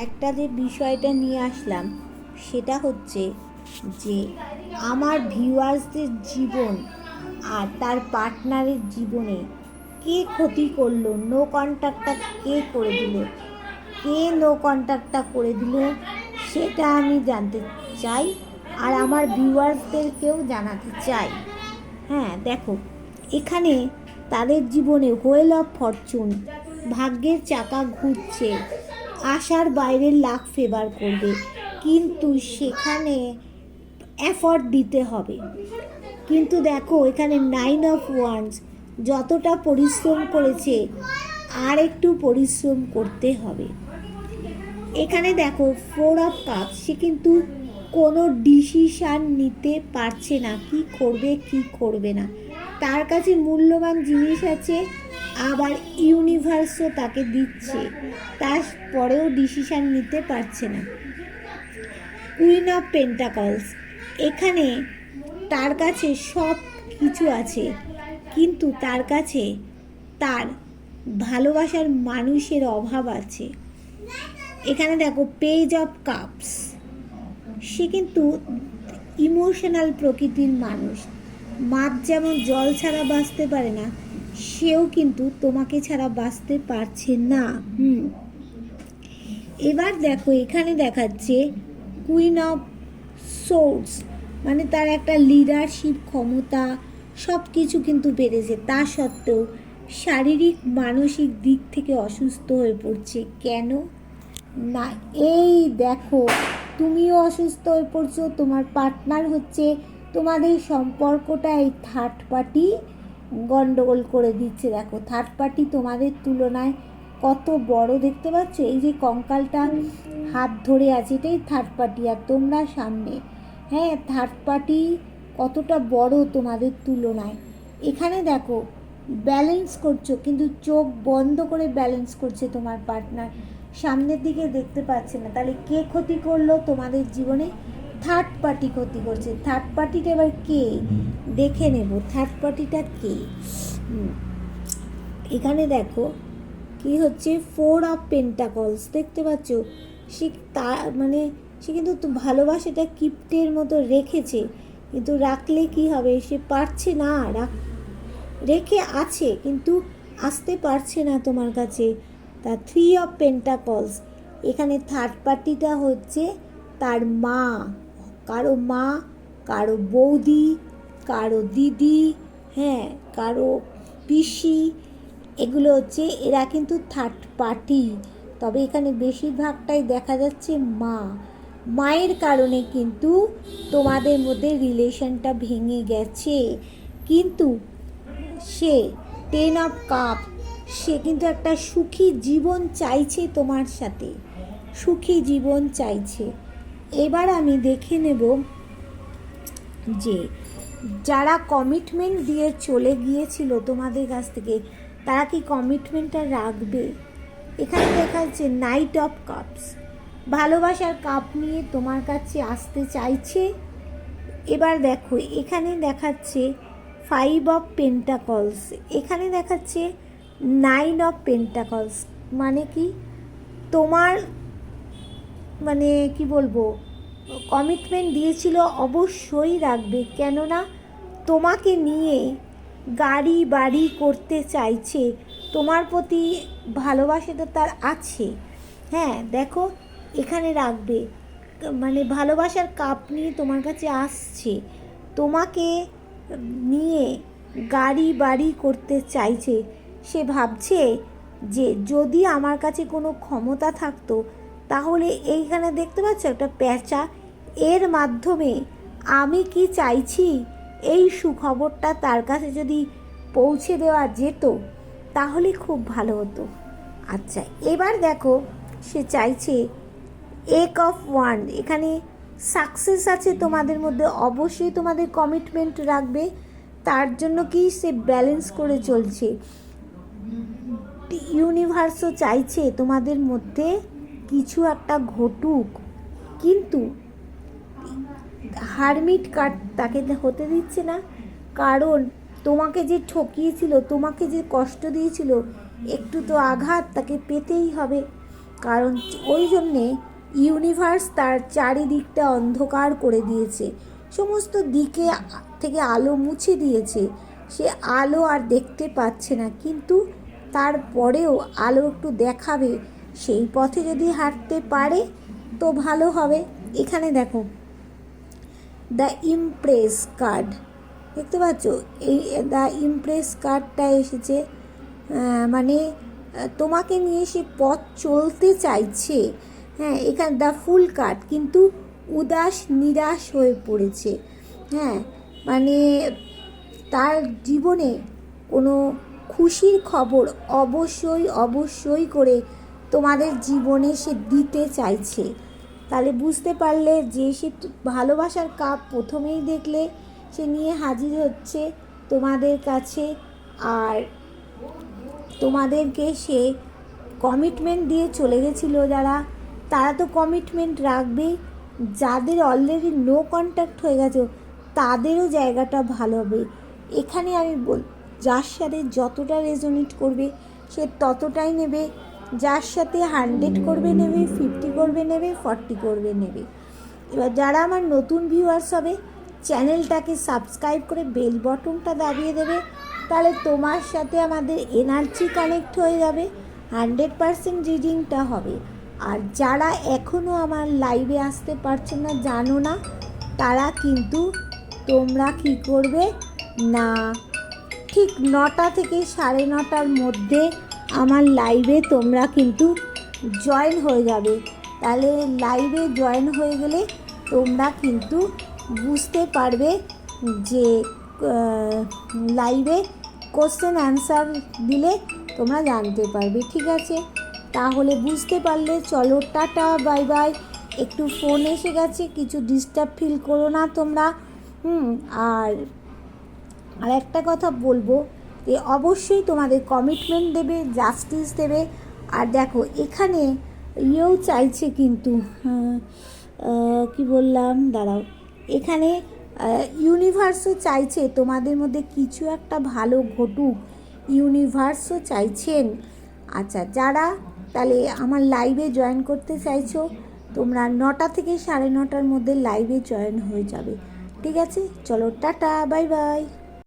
একটা যে বিষয়টা নিয়ে আসলাম সেটা হচ্ছে যে আমার ভিউয়ার্সদের জীবন আর তার পার্টনারের জীবনে কে ক্ষতি করলো, নো কন্ট্যাক্টটা কে করে দিল, কে নো কন্ট্যাক্টটা করে দিল সেটা আমি জানতে চাই আর আমার ভিউয়ার্সদেরকেও জানাতে চাই। হ্যাঁ দেখো, এখানে তাদের জীবনে হুইল অফ ফরচুন, ভাগ্যের চাকা ঘুরছে, আশার বাইরের লাক ফেভার করবে, কিন্তু সেখানে এফর্ট দিতে হবে। কিন্তু দেখো এখানে 9 অফ ওয়ান্স, যতটা পরিশ্রম করেছে আর একটু পরিশ্রম করতে হবে। এখানে দেখো 4 অফ কাপস, সে কিন্তু কোনো ডিসিশান নিতে পারছে না, কি করবে কি করবে না। তার কাছে মূল্যবান জিনিস আছে, আবার ইউনিভার্সও তাকে দিচ্ছে, তারপরেও ডিসিশান নিতে পারছে না। কুইন অফ পেন্টাকলস, এখানে তার কাছে সব কিছু আছে, কিন্তু তার কাছে তার ভালোবাসার মানুষের অভাব আছে। এখানে দেখো পেজ অফ কাপস, সে কিন্তু ইমোশনাল প্রকৃতির মানুষ। মাছ যেমন জল ছাড়া বাঁচতে পারে না, সেও কিন্তু তোমাকে ছাড়া বাঁচতে পারছে না। এবার দেখো এখানে দেখাচ্ছে কুইন অফ সোর্ডস, মানে তার একটা লিডারশিপ ক্ষমতা সব কিছু কিন্তু বেড়েছে, তা সত্ত্বেও শারীরিক মানসিক দিক থেকে অসুস্থ হয়ে পড়ছে। কেন না, এই দেখো তুমিও অসুস্থ হয়ে পড়ছো, তোমার পার্টনার হচ্ছে তোমাদের সম্পর্কটা এই থার্ড পার্টি গন্ডগোল করে দিচ্ছে। দেখো থার্ড পার্টি তোমাদের তুলনায় কত বড়, দেখতে পাচ্ছ এই যে কঙ্কালটা হাত ধরে আছে, এটাই থার্ড পার্টি আর তোমরা সামনে। হ্যাঁ, থার্ড পার্টি কতটা বড় তোমাদের তুলনায়। এখানে দেখো ব্যালেন্স করছো, কিন্তু চোখ বন্ধ করে ব্যালেন্স করছে তোমার পার্টনার, সামনের দিকে দেখতে পাচ্ছে না। তাহলে কে ক্ষতি করলো তোমাদের জীবনে? থার্ড পার্টি ক্ষতি করছে। থার্ড পার্টিটা এবার কে দেখে নেব, থার্ড পার্টিটা কে। এখানে দেখো কি হচ্ছে 4 অফ পেন্টাকলস, দেখতে পাচ্ছ সে সে কিন্তু ভালোবাসাটা কিপ্টের মতো রেখেছে, কিন্তু রাখলে কি হবে, সে পারছে না, রেখে আছে কিন্তু আসতে পারছে না তোমার কাছে। তা 3 অফ পেন্টাকলস, এখানে থার্ড পার্টিটা হচ্ছে তার মা, কারো বৌদি, কারো দিদি, হ্যাঁ কারো পিসি, এগুলো হচ্ছে এরা কিন্তু থার্ড পার্টি। তবে এখানে বেশিরভাগটাই দেখা যাচ্ছে মায়ের কারণে কিন্তু তোমাদের মধ্যে রিলেশনটা ভেঙে গেছে। কিন্তু সে 10 অফ কাপ, সে কিন্তু একটা সুখী জীবন চাইছে, তোমার সাথে সুখী জীবন চাইছে। এবার আমি দেখে নেব যে যারা কমিটমেন্ট দিয়ে চলে গিয়েছিল তোমাদের কাছ থেকে, তারা কি কমিটমেন্টটা রাখবে? এখানে দেখা যাচ্ছে নাইট অফ কাপস, ভালোবাসার কাপ নিয়ে তোমার কাছে আসতে চাইছে। এবার দেখো এখানে দেখাচ্ছে 5 অফ পেন্টাকলস, এখানে দেখাচ্ছে 9 অফ পেন্টাকলস, মানে কি তোমার কি বলবো, কমিটমেন্ট দিয়েছিল অবশ্যই রাখবে, কেননা তোমাকে নিয়ে গাড়ি বাড়ি করতে চাইছে, তোমার প্রতি ভালোবাসাটা তার আছে। হ্যাঁ দেখো এখানে রাখবে, ভালোবাসার কাপ নিয়ে তোমার কাছে আসছে, তোমাকে নিয়ে গাড়ি বাড়ি করতে চাইছে। সে ভাবছে যে যদি আমার কাছে কোনো ক্ষমতা থাকতো, তাহলে এইখানে দেখতে পাচ্ছ একটা প্যাঁচা, এর মাধ্যমে আমি কি চাইছি এই সুখবরটা তার কাছে যদি পৌঁছে দেওয়া যেত তাহলে খুব ভালো হতো। আচ্ছা এবার দেখো সে চাইছে এক অফ ওয়ান, এখানে সাকসেস আছে তোমাদের মধ্যে, অবশ্যই তোমাদের কমিটমেন্ট রাখবে, তার জন্য কি সে ব্যালেন্স করে চলছে। ইউনিভার্সও চাইছে তোমাদের মধ্যে কিছু একটা ঘটুক, কিন্তু হারমিট কার্ড তাকে হতে দিচ্ছে না, কারণ তোমাকে যে ঠকিয়েছিল, তোমাকে যে কষ্ট দিয়েছিল, একটু তো আঘাত তাকে পেতেই হবে। কারণ ওই জন্যে ইউনিভার্স তার চারিদিকটা অন্ধকার করে দিয়েছে, সমস্ত দিকে থেকে আলো মুছে দিয়েছে। সে আলো আর দেখতে পাচ্ছে না, কিন্তু তারপরেও আলো একটু দেখাবে, সেই পথে যদি হাঁটতে পারে তো ভালো হবে। এখানে দেখো দ্য ইমপ্রেস কার্ড দেখতে পাচ্ছ, এই দ্য ইমপ্রেস কার্ডটা এসেছে, মানে তোমাকে নিয়ে সে পথ চলতে চাইছে। হ্যাঁ, এখানে দ্য ফুল কার্ড কিন্তু উদাস নিরাশ হয়ে পড়েছে। হ্যাঁ, মানে তার জীবনে কোনো খুশির খবর অবশ্যই অবশ্যই করে তোমাদের জীবনে সে দিতে চাইছে। তাহলে বুঝতে পারলে যে সে ভালোবাসার কাপ প্রথমেই দেখলে সে নিয়ে হাজির হচ্ছে তোমাদের কাছে, আর তোমাদেরকে সে কমিটমেন্ট দিয়ে চলে গেছিলো। যারা, তারা তো কমিটমেন্ট রাখবেই, যাদের অলরেডি নো কন্ট্যাক্ট হয়ে গেছে তাদেরও জায়গাটা ভালো হবে। এখানে আমি যার সাথে যতটা রেজোনেট করবে সে ততটাই নেবে, যার সাথে 100 করবে নেবে, 50 করবে নেবে, 40 করবে নেবে। এবার যারা আমার নতুন ভিউয়ার্স হবে, চ্যানেলটাকে সাবস্ক্রাইব করে বেল বটনটা দাবিয়ে দেবে, তাহলে তোমার সাথে আমাদের এনার্জি কানেক্ট হয়ে যাবে, 100% রিডিংটা হবে। আর যারা এখনও আমার লাইভে আসতে পারছে না, জানো না, তারা কিন্তু তোমরা কি করবে না, ঠিক 9টা থেকে 9:30টার মধ্যে আমার লাইভে তোমরা কিন্তু জয়েন হয়ে যাবে। তাহলে লাইভে জয়েন হয়ে গেলে তোমরা কিন্তু বুঝতে পারবে যে লাইভে কোশ্চেন অ্যান্সার দিলে তোমরা জানতে পারবে। ঠিক আছে, তাহলে বুঝতে পারলে চলো, টাটা, বাই বাই। একটু ফোন এসে গেছে, কিছু ডিস্টার্ব ফিল করো না তোমরা। আর একটা কথা বলবো যে অবশ্যই তোমাদের কমিটমেন্ট দেবে, জাস্টিস দেবে। আর দেখো এখানে ইয়েও চাইছে কিন্তু, কি বললাম, দাঁড়াও, এখানে ইউনিভার্সও চাইছে তোমাদের মধ্যে কিছু একটা ভালো ঘটুক, ইউনিভার্সও চাইছেন। আচ্ছা, যারা তাহলে আমার লাইভে জয়েন করতে চাইছো, তোমরা 9টা থেকে 9:30টার মধ্যে লাইভে জয়েন হয়ে যাবে। ঠিক আছে, চলো, টাটা, বাই বাই।